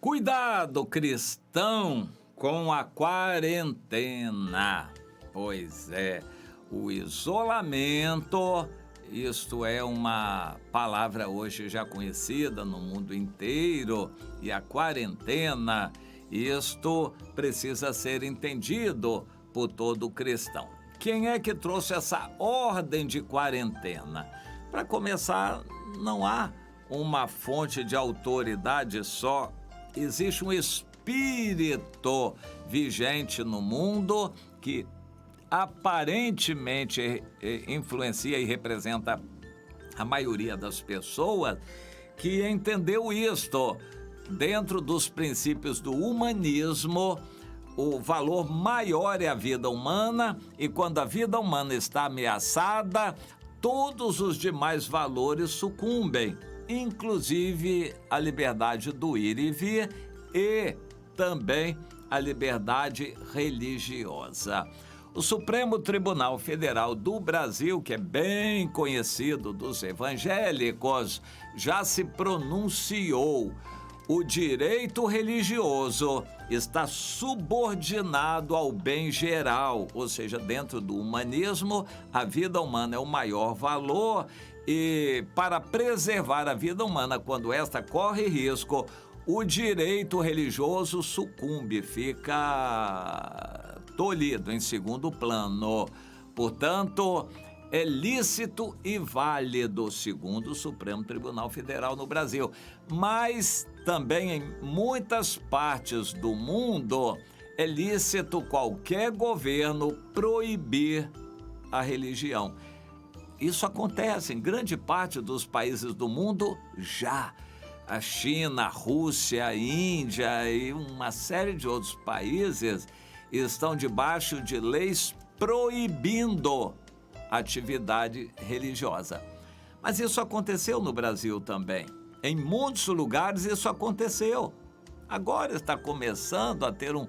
Cuidado, cristão, com a quarentena. Pois é, o isolamento, isto é uma palavra hoje já conhecida no mundo inteiro, e a quarentena, isto precisa ser entendido por todo cristão. Quem é que trouxe essa ordem de quarentena? Para começar, não há uma fonte de autoridade só. Existe um espírito vigente no mundo que aparentemente influencia e representa a maioria das pessoas, que entendeu isto. Dentro dos princípios do humanismo, o valor maior é a vida humana, e quando a vida humana está ameaçada, todos os demais valores sucumbem, inclusive a liberdade do ir e vir e também a liberdade religiosa. O Supremo Tribunal Federal do Brasil, que é bem conhecido dos evangélicos, já se pronunciou. O direito religioso está subordinado ao bem geral, ou seja, dentro do humanismo, a vida humana é o maior valor, e para preservar a vida humana quando esta corre risco, o direito religioso sucumbe, fica tolhido em segundo plano. Portanto, é lícito e válido, segundo o Supremo Tribunal Federal no Brasil. Mas também em muitas partes do mundo é lícito qualquer governo proibir a religião. Isso acontece em grande parte dos países do mundo já. A China, a Rússia, a Índia e uma série de outros países estão debaixo de leis proibindo atividade religiosa. Mas isso aconteceu no Brasil também. Em muitos lugares isso aconteceu. Agora está começando a ter um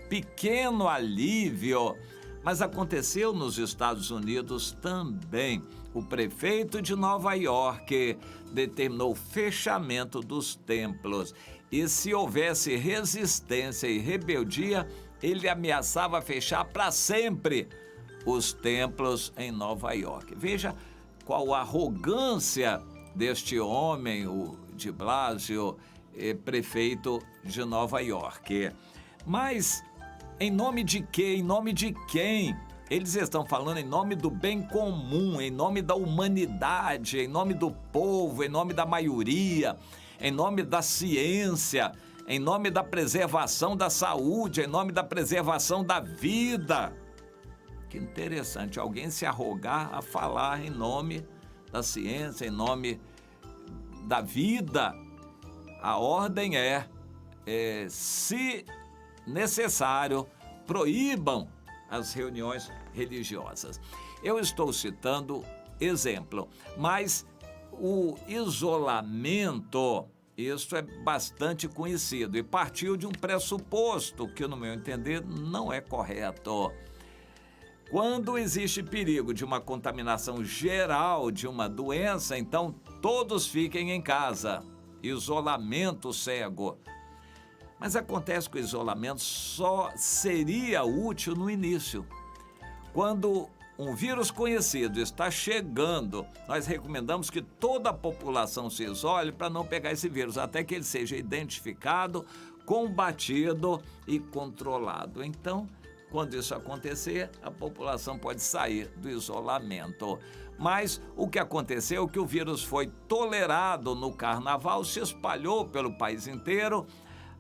pequeno alívio, mas aconteceu nos Estados Unidos também. O prefeito de Nova York determinou o fechamento dos templos, e se houvesse resistência e rebeldia, ele ameaçava fechar para sempre os templos em Nova York. Veja qual a arrogância deste homem, o de Blasio, prefeito de Nova York. Mas em nome de quê? Em nome de quem? Eles estão falando em nome do bem comum, em nome da humanidade, em nome do povo, em nome da maioria, em nome da ciência, em nome da preservação da saúde, em nome da preservação da vida. Que interessante, alguém se arrogar a falar em nome da ciência, em nome da vida. A ordem se necessário, proíbam as reuniões religiosas. Eu estou citando exemplo, mas o isolamento, isso é bastante conhecido e partiu de um pressuposto que, no meu entender, não é correto. Quando existe perigo de uma contaminação geral de uma doença, então todos fiquem em casa. Isolamento cego. Mas acontece que o isolamento só seria útil no início. Quando um vírus conhecido está chegando, nós recomendamos que toda a população se isole para não pegar esse vírus, até que ele seja identificado, combatido e controlado. Então, quando isso acontecer, a população pode sair do isolamento. Mas o que aconteceu é que o vírus foi tolerado no carnaval, se espalhou pelo país inteiro.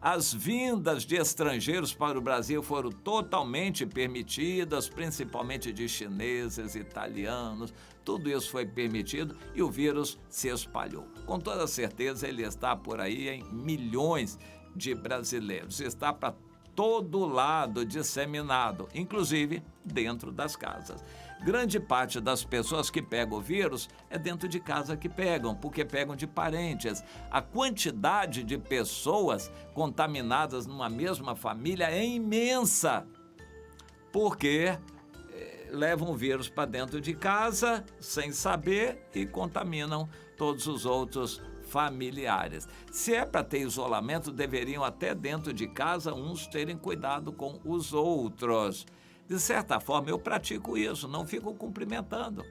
As vindas de estrangeiros para o Brasil foram totalmente permitidas, principalmente de chineses, italianos, tudo isso foi permitido e o vírus se espalhou. Com toda certeza ele está por aí em milhões de brasileiros, está para todo lado disseminado, inclusive dentro das casas. Grande parte das pessoas que pegam o vírus é dentro de casa que pegam, porque pegam de parentes. A quantidade de pessoas contaminadas numa mesma família é imensa, porque levam o vírus para dentro de casa sem saber e contaminam todos os outros familiares. Se é para ter isolamento, deveriam até dentro de casa uns terem cuidado com os outros. De certa forma, eu pratico isso, não fico cumprimentando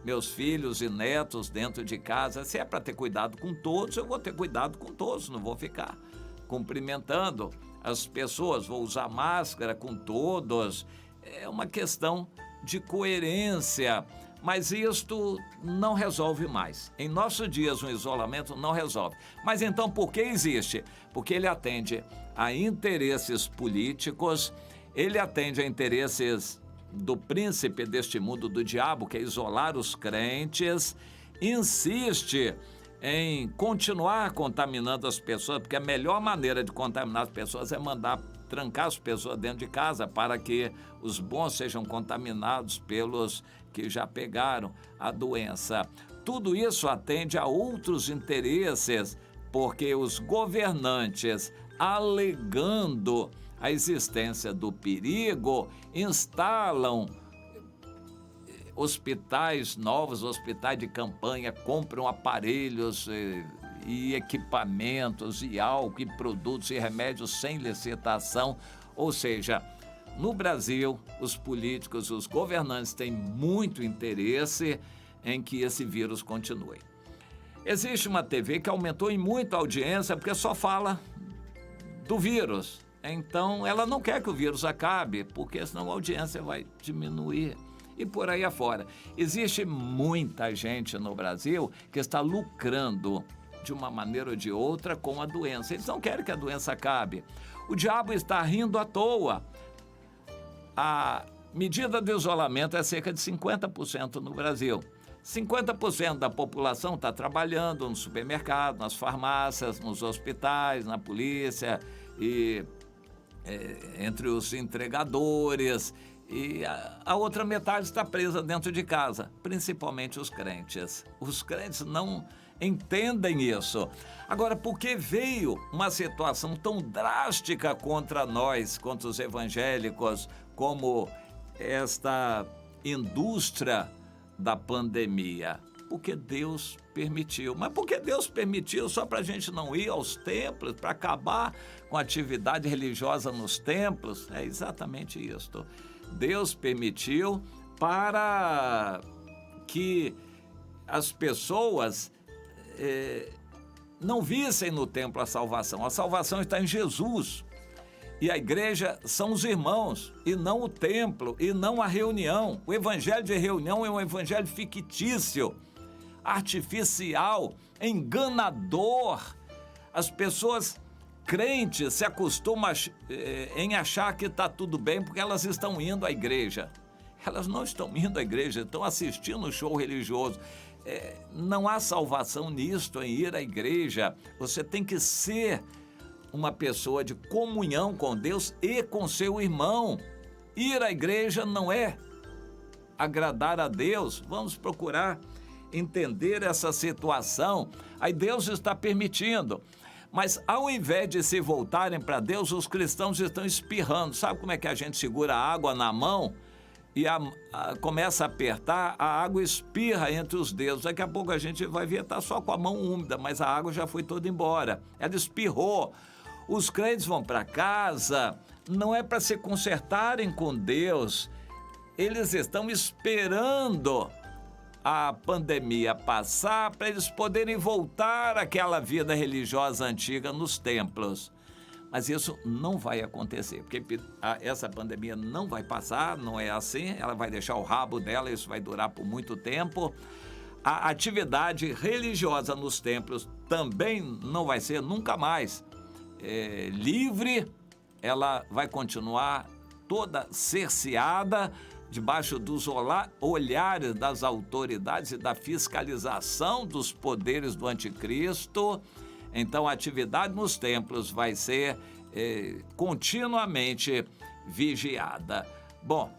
meus filhos e netos dentro de casa. Se é para ter cuidado com todos, eu vou ter cuidado com todos, não vou ficar cumprimentando as pessoas, vou usar máscara com todos. É uma questão de coerência, mas isto não resolve mais. Em nossos dias, um isolamento não resolve. Mas então, por que existe? Porque ele atende a interesses políticos, ele atende a interesses do príncipe deste mundo, do diabo, que é isolar os crentes, insiste em continuar contaminando as pessoas, porque a melhor maneira de contaminar as pessoas é mandar trancar as pessoas dentro de casa para que os bons sejam contaminados pelos que já pegaram a doença. Tudo isso atende a outros interesses, porque os governantes, alegando a existência do perigo, instalam hospitais novos, hospitais de campanha, compram aparelhos e equipamentos e álcool e produtos e remédios sem licitação. Ou seja, no Brasil, os políticos, os governantes têm muito interesse em que esse vírus continue. Existe uma TV que aumentou em muito a audiência porque só fala do vírus. Então, ela não quer que o vírus acabe, porque senão a audiência vai diminuir. E por aí afora. Existe muita gente no Brasil que está lucrando de uma maneira ou de outra com a doença. Eles não querem que a doença acabe. O diabo está rindo à toa. A medida de isolamento é cerca de 50% no Brasil. 50% da população está trabalhando no supermercado, nas farmácias, nos hospitais, na polícia e entre os entregadores, e a outra metade está presa dentro de casa, principalmente os crentes. Os crentes não entendem isso. Agora, por que veio uma situação tão drástica contra nós, contra os evangélicos, como esta indústria da pandemia? Porque Deus permitiu. Mas por que Deus permitiu? Só para a gente não ir aos templos, para acabar com a atividade religiosa nos templos? É exatamente isso. Deus permitiu para que as pessoas não vissem no templo a salvação. A salvação está em Jesus. E a igreja são os irmãos, e não o templo, e não a reunião. O evangelho de reunião é um evangelho fictício, artificial, enganador. As pessoas crentes se acostumam em achar que está tudo bem porque elas estão indo à igreja. Elas não estão indo à igreja, estão assistindo um show religioso. Não há salvação nisto, em ir à igreja. Você tem que ser uma pessoa de comunhão com Deus e com seu irmão. Ir à igreja não é agradar a Deus. Vamos procurar entender essa situação. Aí Deus está permitindo. Mas ao invés de se voltarem para Deus, os cristãos estão espirrando. Sabe como é que a gente segura a água na mão e começa a apertar? A água espirra entre os dedos. Daqui a pouco a gente vai ver, está só com a mão úmida, mas a água já foi toda embora. Ela espirrou. Os crentes vão para casa, não é para se consertarem com Deus. Eles estão esperando a pandemia passar para eles poderem voltar àquela vida religiosa antiga nos templos. Mas isso não vai acontecer, porque essa pandemia não vai passar, não é assim, ela vai deixar o rabo dela, isso vai durar por muito tempo. A atividade religiosa nos templos também não vai ser nunca mais livre, ela vai continuar toda cerceada, debaixo dos olhares das autoridades e da fiscalização dos poderes do anticristo. Então, a atividade nos templos vai ser continuamente vigiada. Bom,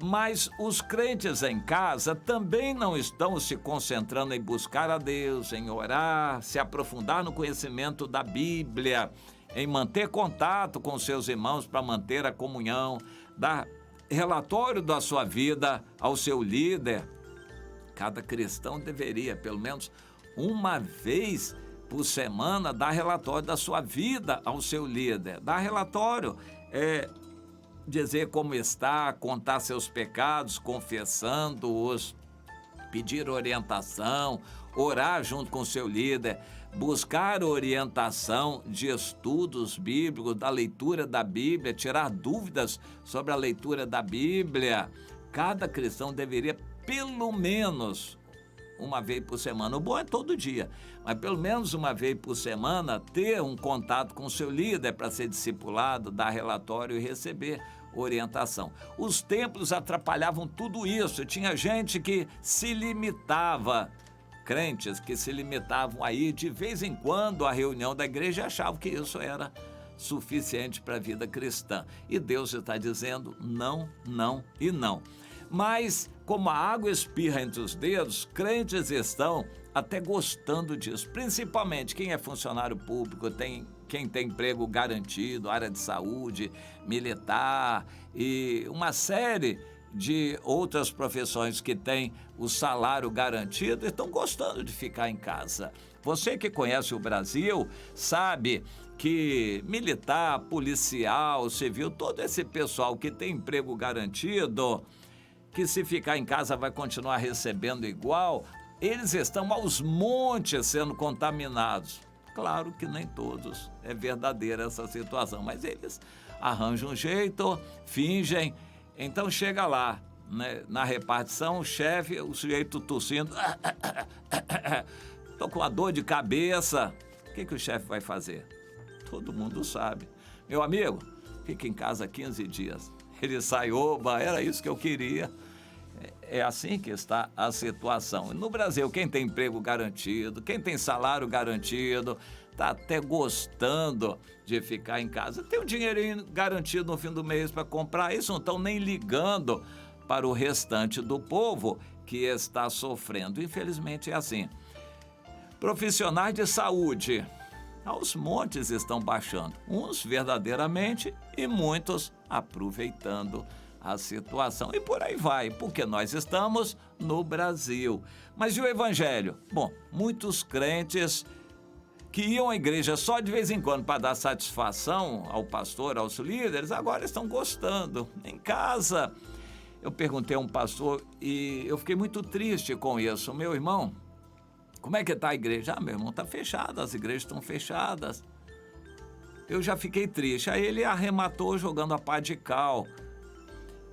mas os crentes em casa também não estão se concentrando em buscar a Deus, em orar, se aprofundar no conhecimento da Bíblia, em manter contato com seus irmãos para manter a comunhão, dar relatório da sua vida ao seu líder. Cada cristão deveria, pelo menos uma vez por semana, dá relatório da sua vida ao seu líder. Dá relatório, dizer como está, contar seus pecados, confessando-os, pedir orientação, orar junto com o seu líder, buscar orientação de estudos bíblicos, da leitura da Bíblia, tirar dúvidas sobre a leitura da Bíblia. Cada cristão deveria, pelo menos uma vez por semana, o bom é todo dia, mas pelo menos uma vez por semana, ter um contato com o seu líder para ser discipulado, dar relatório e receber orientação. Os templos atrapalhavam tudo isso. Tinha gente que se limitava, crentes que se limitavam a ir de vez em quando à reunião da igreja e achavam que isso era suficiente para a vida cristã. E Deus está dizendo não, não e não. Mas, como a água espirra entre os dedos, crentes estão até gostando disso. Principalmente quem é funcionário público, quem tem emprego garantido, área de saúde, militar e uma série de outras profissões que têm o salário garantido, estão gostando de ficar em casa. Você que conhece o Brasil sabe que militar, policial, civil, todo esse pessoal que tem emprego garantido, que se ficar em casa vai continuar recebendo igual, eles estão aos montes sendo contaminados. Claro que nem todos é verdadeira essa situação, mas eles arranjam um jeito, fingem. Então chega lá, né, na repartição, o chefe, o sujeito tossindo, estou com uma dor de cabeça. O que o chefe vai fazer? Todo mundo sabe. Meu amigo, fica em casa 15 dias. Ele sai, oba, era isso que eu queria. É assim que está a situação. No Brasil, quem tem emprego garantido, quem tem salário garantido, está até gostando de ficar em casa. Tem um dinheirinho garantido no fim do mês para comprar, isso não estão nem ligando para o restante do povo que está sofrendo. Infelizmente é assim. Profissionais de saúde, aos montes estão baixando, uns verdadeiramente e muitos aproveitando a situação. E por aí vai, porque nós estamos no Brasil. Mas e o Evangelho? Bom, muitos crentes que iam à igreja só de vez em quando para dar satisfação ao pastor, aos líderes, agora estão gostando. Em casa, eu perguntei a um pastor e eu fiquei muito triste com isso. Meu irmão, como é que está a igreja? Meu irmão, está fechada, as igrejas estão fechadas. Eu já fiquei triste. Aí ele arrematou jogando a pá de cal.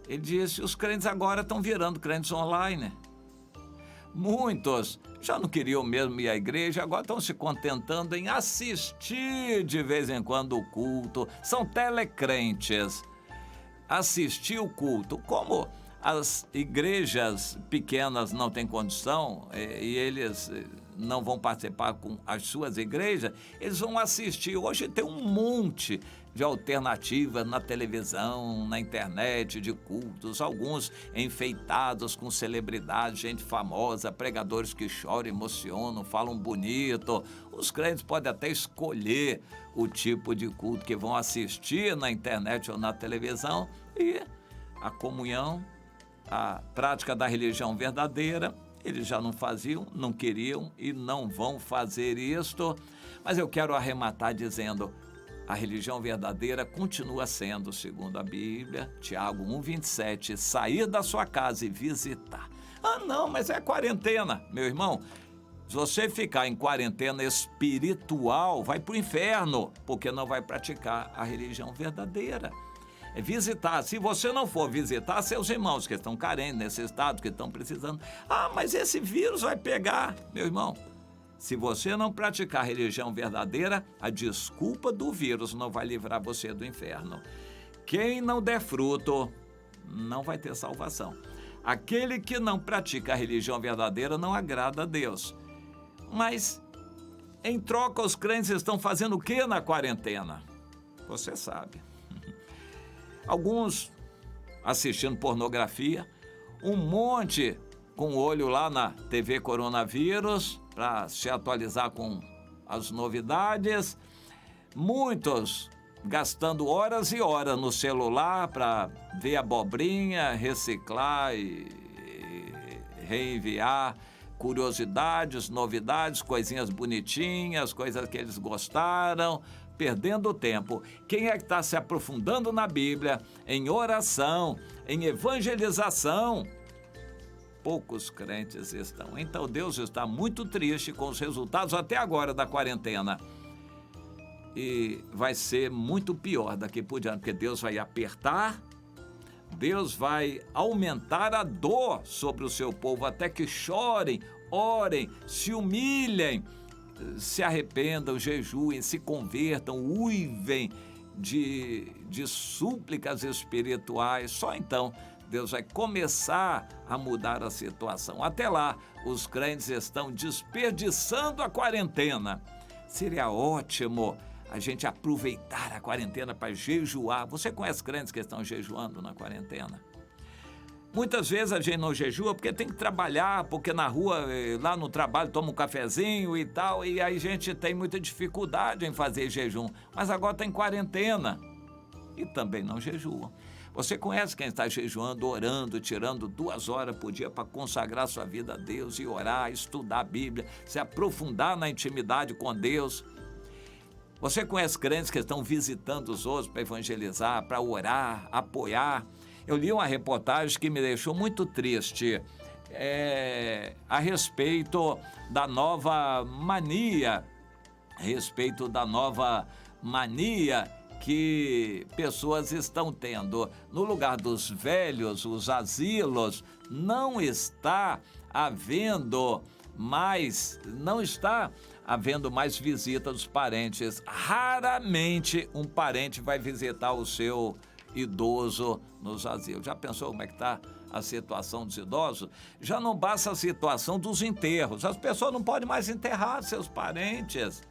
Ele disse, os crentes agora estão virando crentes online. Muitos já não queriam mesmo ir à igreja, agora estão se contentando em assistir de vez em quando o culto. São telecrentes. Assistir o culto. Como as igrejas pequenas não têm condição e eles não vão participar com as suas igrejas, eles vão assistir. Hoje tem um monte de alternativas na televisão, na internet, de cultos, alguns enfeitados com celebridades, gente famosa, pregadores que choram, emocionam, falam bonito. Os crentes podem até escolher o tipo de culto que vão assistir na internet ou na televisão e a comunhão, a prática da religião verdadeira, eles já não faziam, não queriam e não vão fazer isto. Mas eu quero arrematar dizendo, a religião verdadeira continua sendo, segundo a Bíblia, Tiago 1,27, sair da sua casa e visitar. Ah, não, mas é quarentena. Meu irmão, se você ficar em quarentena espiritual, vai para o inferno, porque não vai praticar a religião verdadeira. É visitar. Se você não for visitar seus irmãos que estão carentes, necessitados, que estão precisando. Ah, mas esse vírus vai pegar. Meu irmão, se você não praticar a religião verdadeira, a desculpa do vírus não vai livrar você do inferno. Quem não der fruto, não vai ter salvação. Aquele que não pratica a religião verdadeira não agrada a Deus. Mas, em troca, os crentes estão fazendo o que na quarentena? Você sabe. Alguns assistindo pornografia, um monte com o olho lá na TV Coronavírus para se atualizar com as novidades, muitos gastando horas e horas no celular para ver abobrinha, reciclar e reenviar curiosidades, novidades, coisinhas bonitinhas, coisas que eles gostaram, perdendo tempo. Quem é que está se aprofundando na Bíblia, em oração, em evangelização? Poucos crentes estão. Então Deus está muito triste com os resultados até agora da quarentena. E vai ser muito pior daqui por diante, porque Deus vai apertar, Deus vai aumentar a dor sobre o seu povo, até que chorem, orem, se humilhem, se arrependam, jejuem, se convertam, uivem de súplicas espirituais. Só então Deus vai começar a mudar a situação. Até lá, os crentes estão desperdiçando a quarentena. Seria ótimo a gente aproveitar a quarentena para jejuar. Você conhece crentes que estão jejuando na quarentena? Muitas vezes a gente não jejua porque tem que trabalhar, porque na rua, lá no trabalho, toma um cafezinho e tal, e aí a gente tem muita dificuldade em fazer jejum. Mas agora está em quarentena e também não jejuam. Você conhece quem está jejuando, orando, tirando 2 horas por dia para consagrar sua vida a Deus e orar, estudar a Bíblia, se aprofundar na intimidade com Deus? Você conhece crentes que estão visitando os outros para evangelizar, para orar, apoiar? Eu li uma reportagem que me deixou muito triste a respeito da nova mania, que pessoas estão tendo. No lugar dos velhos, os asilos, não está havendo mais visita dos parentes. Raramente um parente vai visitar o seu idoso nos asilos. Já pensou como é que está a situação dos idosos? Já não basta a situação dos enterros. As pessoas não podem mais enterrar seus parentes.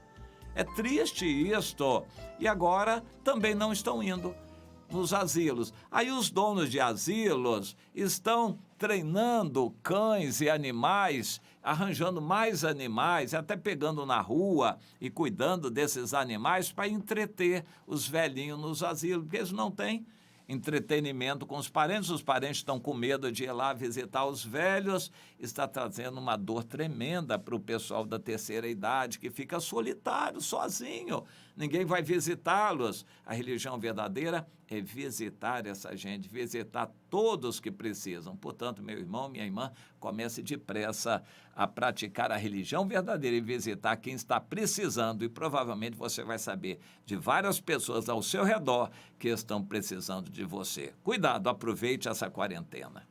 É triste isto. E agora também não estão indo nos asilos. Aí os donos de asilos estão treinando cães e animais, arranjando mais animais, até pegando na rua e cuidando desses animais para entreter os velhinhos nos asilos, porque eles não têm entretenimento com os parentes estão com medo de ir lá visitar os velhos, está trazendo uma dor tremenda para o pessoal da terceira idade, que fica solitário, sozinho, ninguém vai visitá-los. A religião verdadeira é visitar essa gente, visitar todos que precisam. Portanto, meu irmão, minha irmã, comece depressa a praticar a religião verdadeira e visitar quem está precisando, e provavelmente você vai saber de várias pessoas ao seu redor que estão precisando de você. Cuidado, aproveite essa quarentena.